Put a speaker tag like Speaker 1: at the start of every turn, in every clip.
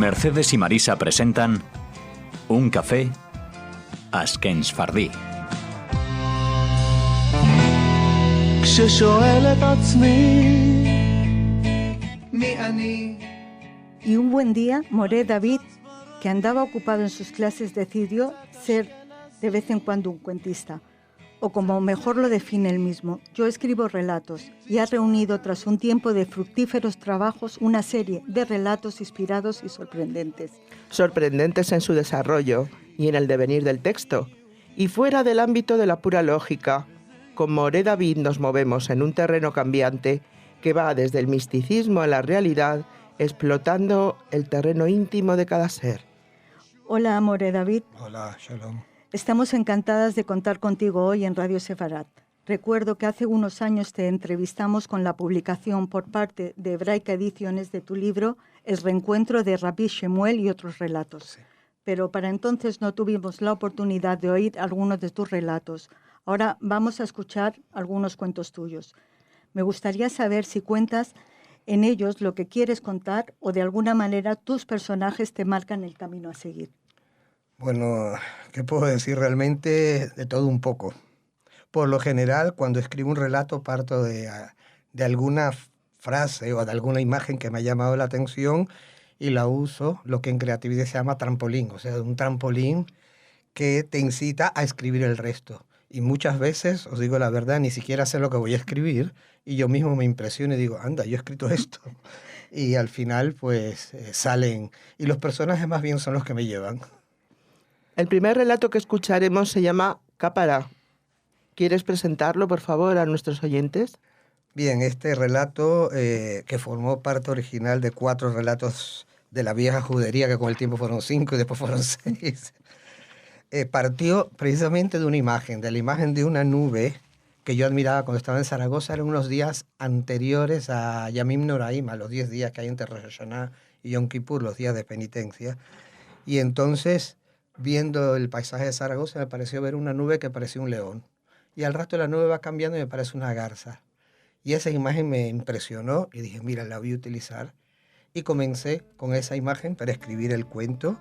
Speaker 1: Mercedes y Marisa presentan Un café Azken Sefardí.
Speaker 2: Y un buen día, Moré David, que andaba ocupado en sus clases, decidió ser de vez en cuando un cuentista, o como mejor lo define él mismo: yo escribo relatos, y ha reunido tras un tiempo de fructíferos trabajos una serie de relatos inspirados y sorprendentes.
Speaker 3: Sorprendentes en su desarrollo y en el devenir del texto, y fuera del ámbito de la pura lógica. Con Moré David nos movemos en un terreno cambiante que va desde el misticismo a la realidad, explotando el terreno íntimo de cada ser.
Speaker 2: Hola, Moré David.
Speaker 4: Hola, Shalom.
Speaker 2: Estamos encantadas de contar contigo hoy en Radio Sefarat. Recuerdo que hace unos años te entrevistamos con la publicación por parte de Hebraica Ediciones de tu libro El reencuentro de Rabbi Shemuel y otros relatos.
Speaker 4: Sí.
Speaker 2: Pero para entonces no tuvimos la oportunidad de oír algunos de tus relatos. Ahora vamos a escuchar algunos cuentos tuyos. Me gustaría saber si cuentas en ellos lo que quieres contar o de alguna manera tus personajes te marcan el camino a seguir.
Speaker 4: Bueno, ¿qué puedo decir? Realmente de todo un poco. Por lo general, cuando escribo un relato parto de alguna frase o de alguna imagen que me ha llamado la atención y la uso, lo que en creatividad se llama trampolín, o sea, un trampolín que te incita a escribir el resto. Y muchas veces, os digo la verdad, ni siquiera sé lo que voy a escribir y yo mismo me impresiono y digo, anda, yo he escrito esto. Y al final, pues, salen. Y los personajes más bien son los que me llevan.
Speaker 3: El primer relato que escucharemos se llama Cápara. ¿Quieres presentarlo, por favor, a nuestros oyentes?
Speaker 4: Bien, este relato, que formó parte original de 4 relatos de la vieja judería, que con el tiempo fueron 5 y después fueron 6, partió precisamente de una imagen, de la imagen de una nube que yo admiraba cuando estaba en Zaragoza. Eran unos días anteriores a Yamim Noraim, a los 10 días que hay entre Rosh Hashanah y Yom Kippur, los días de penitencia. Y entonces, viendo el paisaje de Zaragoza, me pareció ver una nube que parecía un león. Y al rato la nube va cambiando y me parece una garza. Y esa imagen me impresionó y dije, mira, la voy a utilizar. Y comencé con esa imagen para escribir el cuento,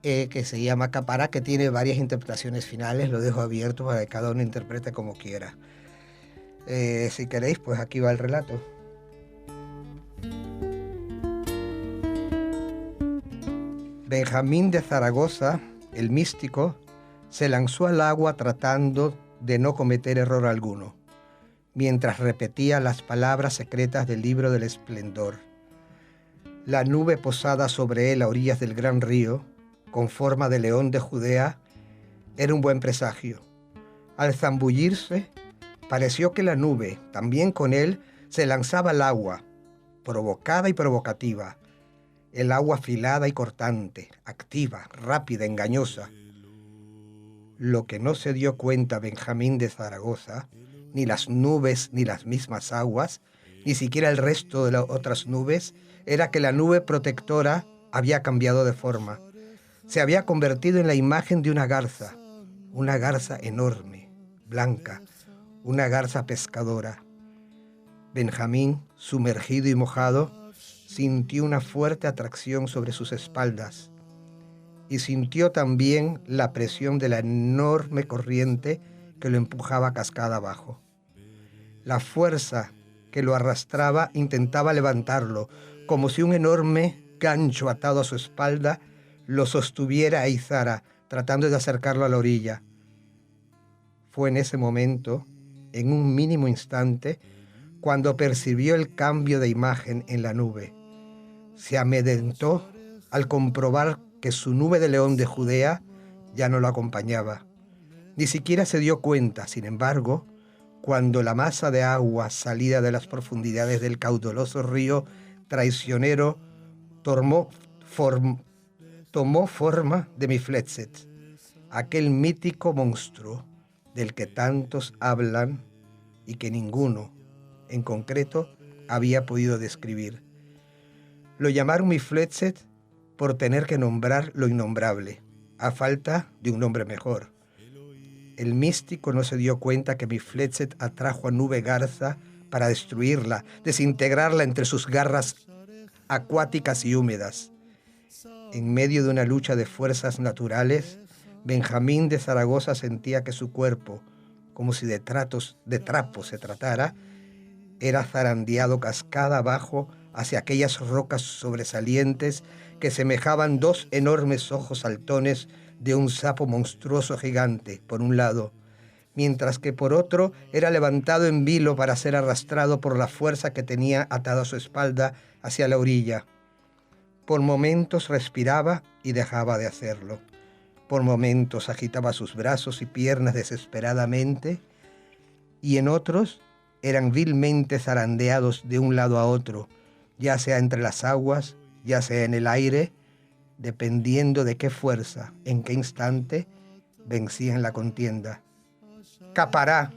Speaker 4: que se llama Cápara, que tiene varias interpretaciones finales. Lo dejo abierto para que cada uno interprete como quiera. Si queréis, pues aquí va el relato. Benjamín de Zaragoza, el místico, se lanzó al agua tratando de no cometer error alguno, mientras repetía las palabras secretas del libro del esplendor. La nube posada sobre él a orillas del gran río, con forma de león de Judea, era un buen presagio. Al zambullirse, pareció que la nube, también con él, se lanzaba al agua, provocada y provocativa, el agua afilada y cortante, activa, rápida, engañosa. Lo que no se dio cuenta Benjamín de Zaragoza, ni las nubes ni las mismas aguas, ni siquiera el resto de las otras nubes, era que la nube protectora había cambiado de forma. Se había convertido en la imagen de una garza enorme, blanca, una garza pescadora. Benjamín, sumergido y mojado, sintió una fuerte atracción sobre sus espaldas y sintió también la presión de la enorme corriente que lo empujaba cascada abajo. La fuerza que lo arrastraba intentaba levantarlo, como si un enorme gancho atado a su espalda lo sostuviera a izara, tratando de acercarlo a la orilla. Fue en ese momento, en un mínimo instante, cuando percibió el cambio de imagen en la nube. Se amedrentó al comprobar que su nube de león de Judea ya no lo acompañaba. Ni siquiera se dio cuenta, sin embargo, cuando la masa de agua salida de las profundidades del caudaloso río traicionero tomó forma de Mifletzet, aquel mítico monstruo del que tantos hablan y que ninguno, en concreto, había podido describir. Lo llamaron Mifletzet por tener que nombrar lo innombrable, a falta de un nombre mejor. El místico no se dio cuenta que Mifletzet atrajo a Nube Garza para destruirla, desintegrarla entre sus garras acuáticas y húmedas. En medio de una lucha de fuerzas naturales, Benjamín de Zaragoza sentía que su cuerpo, como si de trapo se tratara, era zarandeado cascada abajo hacia aquellas rocas sobresalientes que semejaban dos enormes ojos saltones de un sapo monstruoso gigante, por un lado, mientras que por otro era levantado en vilo para ser arrastrado por la fuerza que tenía atada a su espalda hacia la orilla. Por momentos respiraba y dejaba de hacerlo. Por momentos agitaba sus brazos y piernas desesperadamente, y en otros eran vilmente zarandeados de un lado a otro, ya sea entre las aguas, ya sea en el aire, dependiendo de qué fuerza, en qué instante, vencían la contienda. «¡Capará!»,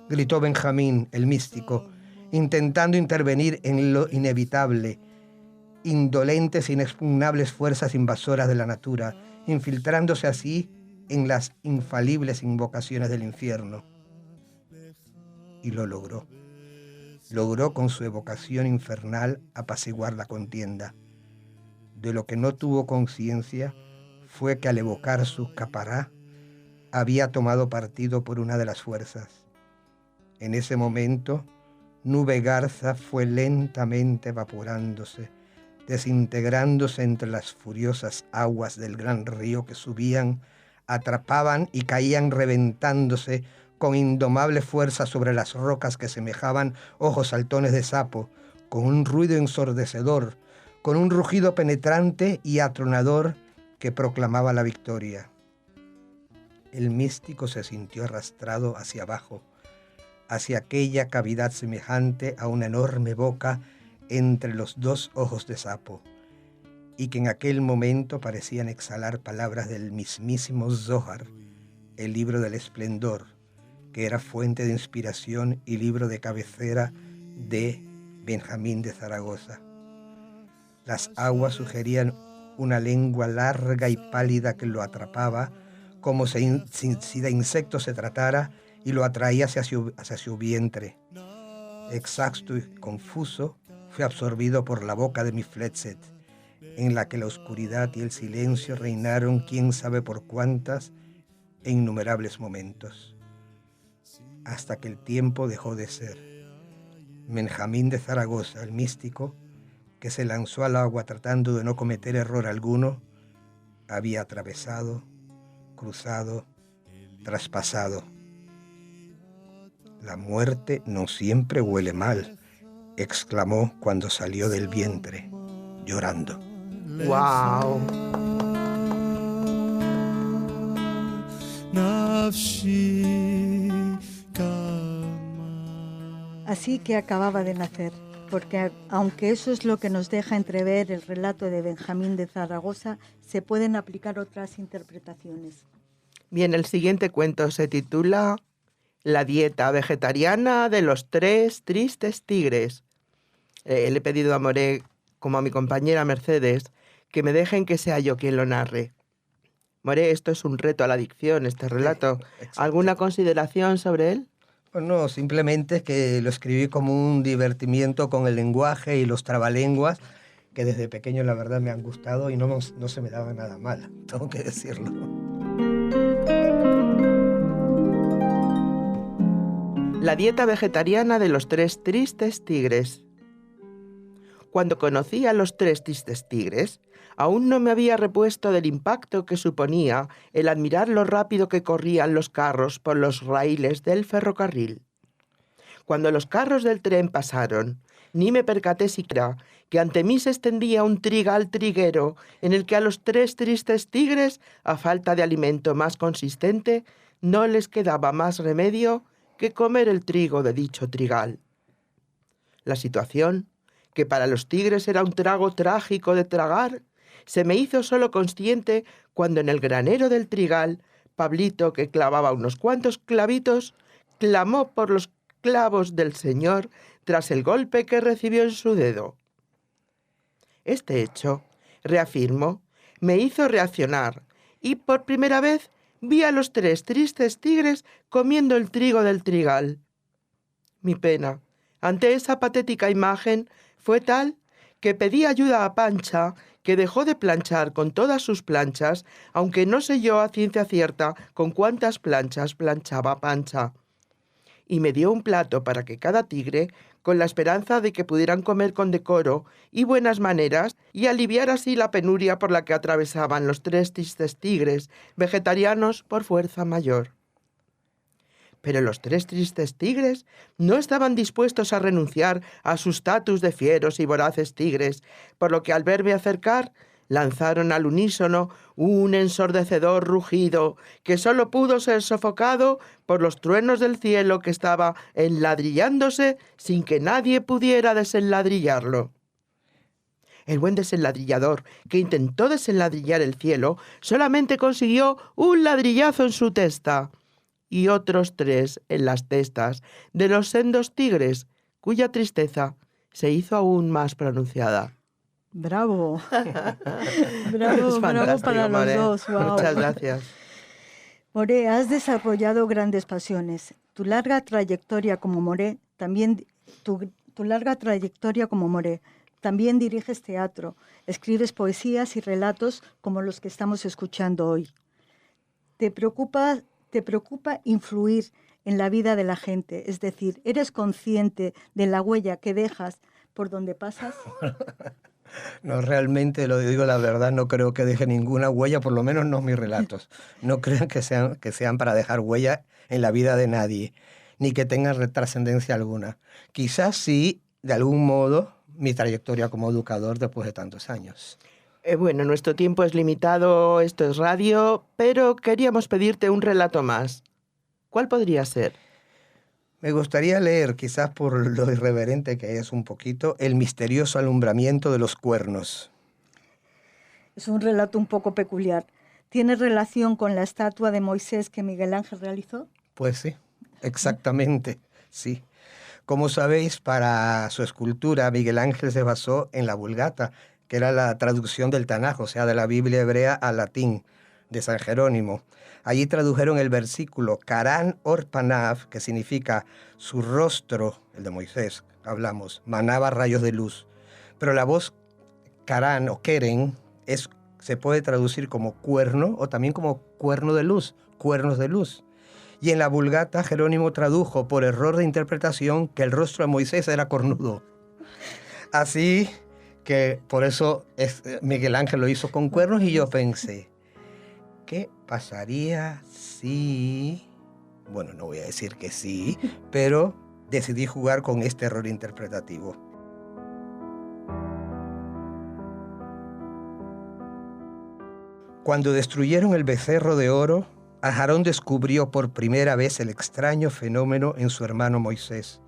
Speaker 4: gritó Benjamín, el místico, intentando intervenir en lo inevitable, indolentes e inexpugnables fuerzas invasoras de la natura, infiltrándose así en las infalibles invocaciones del infierno. Y lo logró. Logró con su evocación infernal apaciguar la contienda. De lo que no tuvo conciencia fue que al evocar su capará había tomado partido por una de las fuerzas. En ese momento, Nube Garza fue lentamente evaporándose, desintegrándose entre las furiosas aguas del gran río que subían, atrapaban y caían reventándose con indomable fuerza sobre las rocas que semejaban ojos saltones de sapo, con un ruido ensordecedor, con un rugido penetrante y atronador que proclamaba la victoria. El místico se sintió arrastrado hacia abajo, hacia aquella cavidad semejante a una enorme boca entre los dos ojos de sapo, y que en aquel momento parecían exhalar palabras del mismísimo Zohar, el libro del esplendor, que era fuente de inspiración y libro de cabecera de Benjamín de Zaragoza. Las aguas sugerían una lengua larga y pálida que lo atrapaba, como si de insecto se tratara, y lo atraía hacia su vientre. Exhausto y confuso, fue absorbido por la boca de Mifletzet, en la que la oscuridad y el silencio reinaron quién sabe por cuántas e innumerables momentos, hasta que el tiempo dejó de ser. Benjamín de Zaragoza, el místico, que se lanzó al agua tratando de no cometer error alguno, había atravesado, cruzado, traspasado. «La muerte no siempre huele mal», exclamó cuando salió del vientre, llorando.
Speaker 3: ¡Wow!
Speaker 2: Así que acababa de nacer, porque aunque eso es lo que nos deja entrever el relato de Benjamín de Zaragoza, se pueden aplicar otras interpretaciones.
Speaker 3: Bien, el siguiente cuento se titula La dieta vegetariana de los 3 tristes tigres. Le he pedido a Moré, como a mi compañera Mercedes, que me dejen que sea yo quien lo narre. Moré, esto es un reto a la adicción, este relato.
Speaker 4: Sí,
Speaker 3: ¿Alguna consideración sobre él?
Speaker 4: Pues no, simplemente es que lo escribí como un divertimiento con el lenguaje y los trabalenguas, que desde pequeño la verdad me han gustado y no se me daba nada mal, tengo que decirlo.
Speaker 3: La dieta vegetariana de los 3 tristes tigres. Cuando conocí a los 3 tristes tigres, aún no me había repuesto del impacto que suponía el admirar lo rápido que corrían los carros por los raíles del ferrocarril. Cuando los carros del tren pasaron, ni me percaté siquiera que ante mí se extendía un trigal triguero en el que a los 3 tristes tigres, a falta de alimento más consistente, no les quedaba más remedio que comer el trigo de dicho trigal. La situación, que para los tigres era un trago trágico de tragar, se me hizo solo consciente cuando en el granero del trigal, Pablito, que clavaba unos cuantos clavitos, clamó por los clavos del Señor tras el golpe que recibió en su dedo. Este hecho, reafirmo, me hizo reaccionar y por primera vez vi a los 3 tristes tigres comiendo el trigo del trigal. Mi pena ante esa patética imagen fue tal que pedí ayuda a Pancha, que dejó de planchar con todas sus planchas, aunque no sé yo a ciencia cierta con cuántas planchas planchaba Pancha. Y me dio un plato para que cada tigre, con la esperanza de que pudieran comer con decoro y buenas maneras, y aliviar así la penuria por la que atravesaban los 3 tristes tigres, vegetarianos por fuerza mayor. Pero los 3 tristes tigres no estaban dispuestos a renunciar a su estatus de fieros y voraces tigres, por lo que al verme acercar, lanzaron al unísono un ensordecedor rugido que solo pudo ser sofocado por los truenos del cielo que estaba enladrillándose sin que nadie pudiera desenladrillarlo. El buen desenladrillador, que intentó desenladrillar el cielo, solamente consiguió un ladrillazo en su testa y otros 3 en las testas de los sendos tigres, cuya tristeza se hizo aún más pronunciada.
Speaker 2: Bravo.
Speaker 3: Es
Speaker 2: Bravo
Speaker 3: fantástico,
Speaker 2: para los
Speaker 3: More.
Speaker 2: dos. Wow.
Speaker 3: Muchas gracias.
Speaker 2: More, has desarrollado grandes pasiones. Tu larga trayectoria como More, también diriges teatro, escribes poesías y relatos como los que estamos escuchando hoy. ¿Te preocupa influir en la vida de la gente? Es decir, ¿eres consciente de la huella que dejas por donde pasas?
Speaker 4: No, realmente, lo digo la verdad, no creo que deje ninguna huella, por lo menos no mis relatos. No creo que sean para dejar huella en la vida de nadie, ni que tengan trascendencia alguna. Quizás sí, de algún modo, mi trayectoria como educador después de tantos años.
Speaker 3: Bueno, nuestro tiempo es limitado, esto es radio, pero queríamos pedirte un relato más. ¿Cuál podría ser?
Speaker 4: Me gustaría leer, quizás por lo irreverente que es un poquito, El misterioso alumbramiento de los cuernos.
Speaker 2: Es un relato un poco peculiar. ¿Tiene relación con la estatua de Moisés que Miguel Ángel realizó?
Speaker 4: Pues sí, exactamente, sí. Como sabéis, para su escultura Miguel Ángel se basó en la Vulgata, que era la traducción del Tanaj, o sea, de la Biblia hebrea al latín, de San Jerónimo. Allí tradujeron el versículo Karán or panav, que significa su rostro, el de Moisés, hablamos, manaba rayos de luz. Pero la voz Karán o Keren se puede traducir como cuerno o también como cuerno de luz, cuernos de luz. Y en la Vulgata Jerónimo tradujo por error de interpretación que el rostro de Moisés era cornudo. Así que por eso Miguel Ángel lo hizo con cuernos y yo pensé, ¿qué pasaría si...? Bueno, no voy a decir que sí, pero decidí jugar con este error interpretativo. Cuando destruyeron el becerro de oro, Aarón descubrió por primera vez el extraño fenómeno en su hermano Moisés.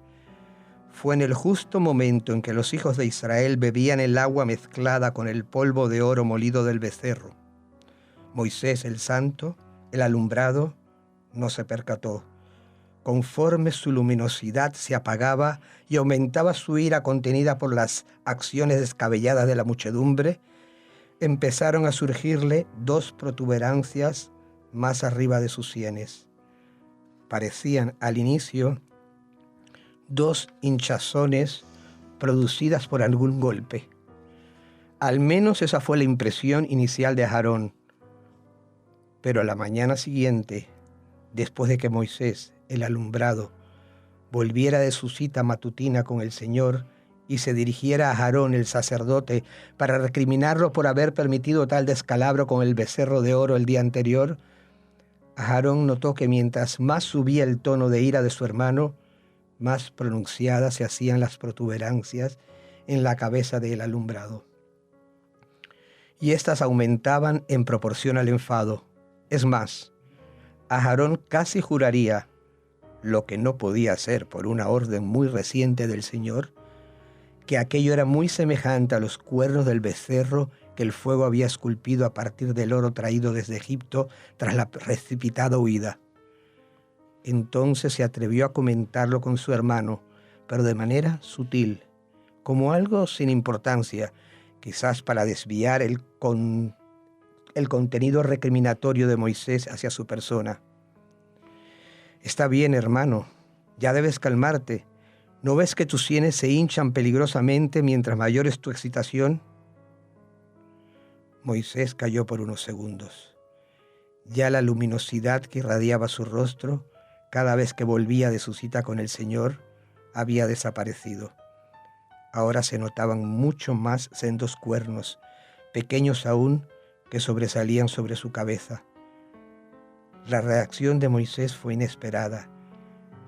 Speaker 4: Fue en el justo momento en que los hijos de Israel bebían el agua mezclada con el polvo de oro molido del becerro. Moisés el santo, el alumbrado, no se percató. Conforme su luminosidad se apagaba y aumentaba su ira contenida por las acciones descabelladas de la muchedumbre, empezaron a surgirle 2 protuberancias más arriba de sus sienes. Parecían al inicio 2 hinchazones producidas por algún golpe. Al menos esa fue la impresión inicial de Aarón. Pero a la mañana siguiente, después de que Moisés, el alumbrado, volviera de su cita matutina con el Señor y se dirigiera a Aarón, el sacerdote, para recriminarlo por haber permitido tal descalabro con el becerro de oro el día anterior, Aarón notó que mientras más subía el tono de ira de su hermano, más pronunciadas se hacían las protuberancias en la cabeza del alumbrado. Y éstas aumentaban en proporción al enfado. Es más, Aarón casi juraría, lo que no podía hacer por una orden muy reciente del Señor, que aquello era muy semejante a los cuernos del becerro que el fuego había esculpido a partir del oro traído desde Egipto tras la precipitada huida. Entonces se atrevió a comentarlo con su hermano, pero de manera sutil, como algo sin importancia, quizás para desviar el contenido recriminatorio de Moisés hacia su persona. Está bien, hermano, ya debes calmarte. ¿No ves que tus sienes se hinchan peligrosamente mientras mayor es tu excitación? Moisés cayó por unos segundos. Ya la luminosidad que irradiaba su rostro cada vez que volvía de su cita con el Señor había desaparecido. Ahora se notaban mucho más sendos cuernos, pequeños aún, que sobresalían sobre su cabeza. La reacción de Moisés fue inesperada.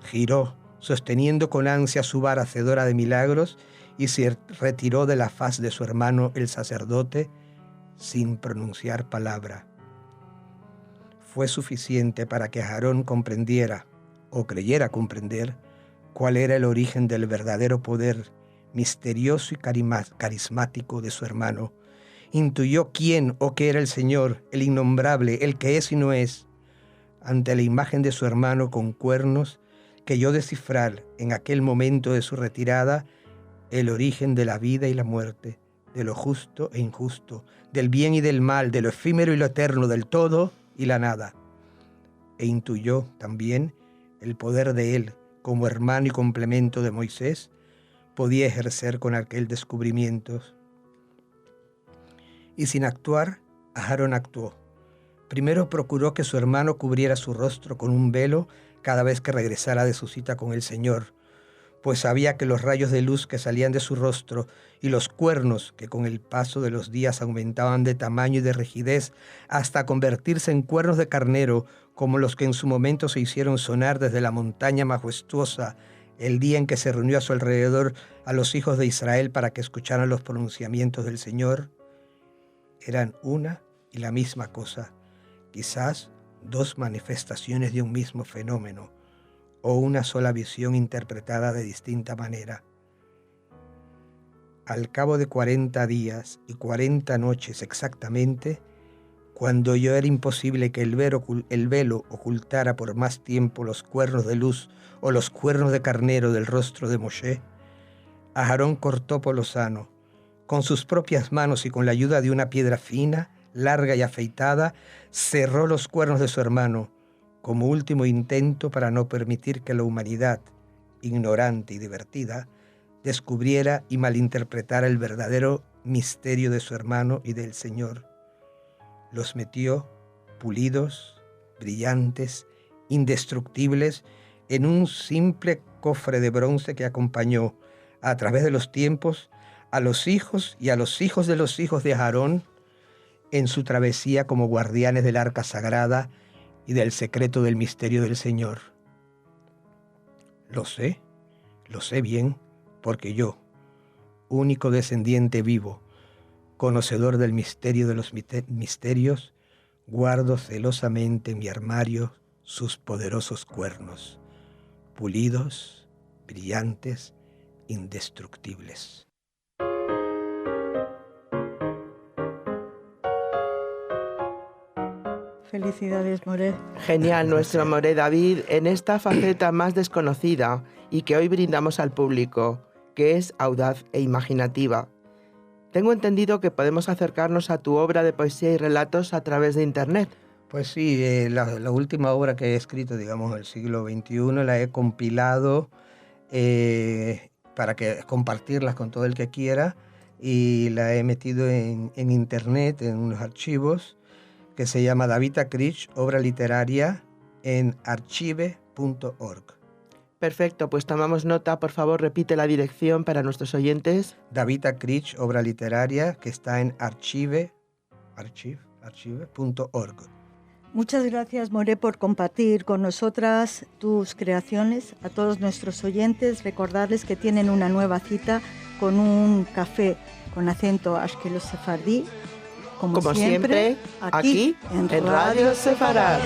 Speaker 4: Giró, sosteniendo con ansia su vara hacedora de milagros, y se retiró de la faz de su hermano el sacerdote sin pronunciar palabra. Fue suficiente para que Aarón comprendiera, o creyera comprender, cuál era el origen del verdadero poder misterioso y carismático de su hermano. Intuyó quién o qué era el Señor, el innombrable, el que es y no es. Ante la imagen de su hermano con cuernos, creyó descifrar en aquel momento de su retirada el origen de la vida y la muerte, de lo justo e injusto, del bien y del mal, de lo efímero y lo eterno, del todo y la nada. E intuyó también el poder de él, como hermano y complemento de Moisés, podía ejercer con aquel descubrimiento. Y sin actuar, Aarón actuó. Primero procuró que su hermano cubriera su rostro con un velo cada vez que regresara de su cita con el Señor, pues sabía que los rayos de luz que salían de su rostro y los cuernos que con el paso de los días aumentaban de tamaño y de rigidez hasta convertirse en cuernos de carnero, como los que en su momento se hicieron sonar desde la montaña majestuosa el día en que se reunió a su alrededor a los hijos de Israel para que escucharan los pronunciamientos del Señor, eran una y la misma cosa, quizás dos manifestaciones de un mismo fenómeno, o una sola visión interpretada de distinta manera. Al cabo de 40 días y 40 noches exactamente, cuando ya era imposible que el velo ocultara por más tiempo los cuernos de luz o los cuernos de carnero del rostro de Moshe, Aarón cortó por lo sano, con sus propias manos y con la ayuda de una piedra fina, larga y afeitada, cerró los cuernos de su hermano, como último intento para no permitir que la humanidad, ignorante y divertida, descubriera y malinterpretara el verdadero misterio de su hermano y del Señor. Los metió, pulidos, brillantes, indestructibles, en un simple cofre de bronce que acompañó, a través de los tiempos, a los hijos y a los hijos de los hijos de Aarón, en su travesía como guardianes del arca sagrada y del secreto del misterio del Señor. Lo sé bien, porque yo, único descendiente vivo, conocedor del misterio de los misterios, guardo celosamente en mi armario sus poderosos cuernos, pulidos, brillantes, indestructibles.
Speaker 2: Felicidades, Moret.
Speaker 3: Genial, nuestro Moret David, en esta faceta más desconocida y que hoy brindamos al público, que es audaz e imaginativa. Tengo entendido que podemos acercarnos a tu obra de poesía y relatos a través de Internet.
Speaker 4: Pues sí, la última obra que he escrito, digamos, del siglo XXI, la he compilado para compartirlas con todo el que quiera, y la he metido en Internet, en unos archivos, que se llama David Akrich, obra literaria, en archive.org.
Speaker 3: Perfecto, pues tomamos nota. Por favor, repite la dirección para nuestros oyentes.
Speaker 4: David Akrich, obra literaria, que está en archive.org.
Speaker 2: Muchas gracias, Moret, por compartir con nosotras tus creaciones. A todos nuestros oyentes, recordarles que tienen una nueva cita con un café con acento ashkelaz sefardí, como siempre, aquí en Radio Sefarad.